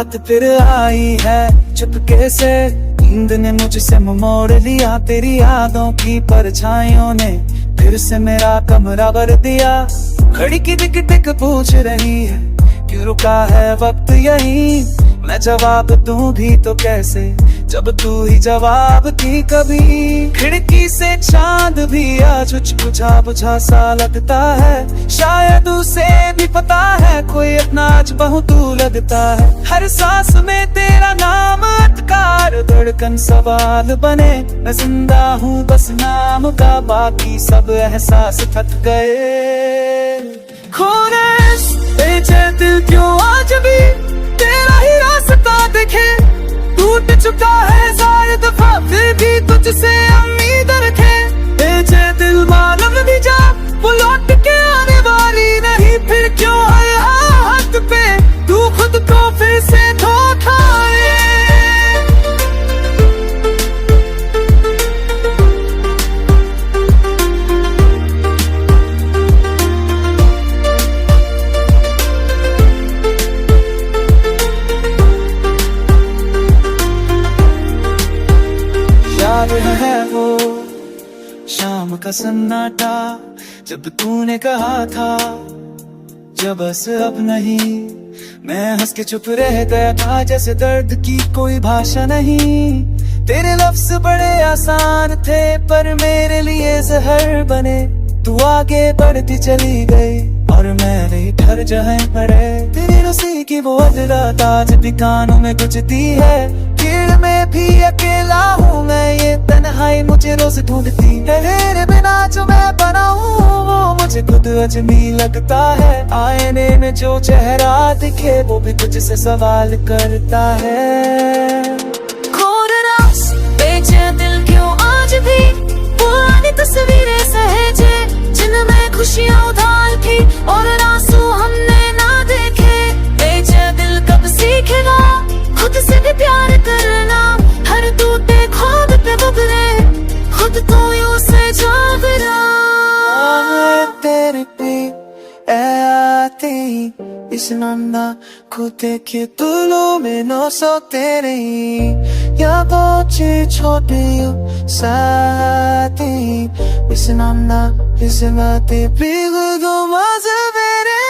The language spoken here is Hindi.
रात फिर आई है चुपके से, नींद ने मुझसे मोड़ लिया, तेरी यादों की परछाइयों ने फिर से मेरा कमरा भर दिया। घड़ी की टिक टिक पूछ रही है क्यों रुका है वक्त यहीं, मैं जवाब दूं भी तो कैसे जब तू ही जवाब थी कभी। खिड़की से चांद भी आज कुछ बुझा बुझा सा लगता है, शायद उसे भी पता है कोई अपना आज बहुत तू लगता है। हर सांस में तेरा नाम अटकार, धड़कन सवाल बने, मैं जिंदा हूँ बस नाम का, बाकी सब एहसास थक गए। खोनेस बेचैन दिल क्यों आज भी तेरा ही रास्ता देखे, टूट चुका है ज़ाहिर दफा फिर भी तुझसे उम्मीद रखे। बेचैन दिल मालूम भी जा वो लौट के आने वाली नहीं, फिर क्यों हर हाथ पे तू खुद को फिर से धोखा दे। है वो शाम का सन्नाटा जब तूने कहा था जब बस अब नहीं, मैं हंस के चुप रह गया था जैसे दर्द की कोई भाषा नहीं। तेरे लफ्ज बड़े आसान थे पर मेरे लिए जहर बने, तू आगे बढ़ती चली गई और मैंने ठहर जाए पड़े। तेरी रस्सी की वो अदरात आज भी कानों में गुजती है, भीड़ में भी अकेला हूँ मैं, ये तन्हाई मुझे रोज ढूंढती है। तेरे बिना जो मैं बना हूँ वो मुझे खुद अजमी लगता है, आईने में जो चेहरा दिखे वो भी तुझसे सवाल करता है। खोररास बेचैन दिल क्यों आज भी पुरानी तस्वीरें सहेजे, जिनमें खुशियाँ उधार थी और आंसू हमने ना देखे। बेचैन दिल कब सीखेगा खुद से भी प्यार करना, हर टूटे ख्वाब पे बदले खुद तो यूं से जाग रहा। तेरे पे आते इस नन्ना खुद के तुलों में नो सो तेरे या बोचे छोटे साथी इस नन्ना इस बातें भी गुदो मज़े मेरे।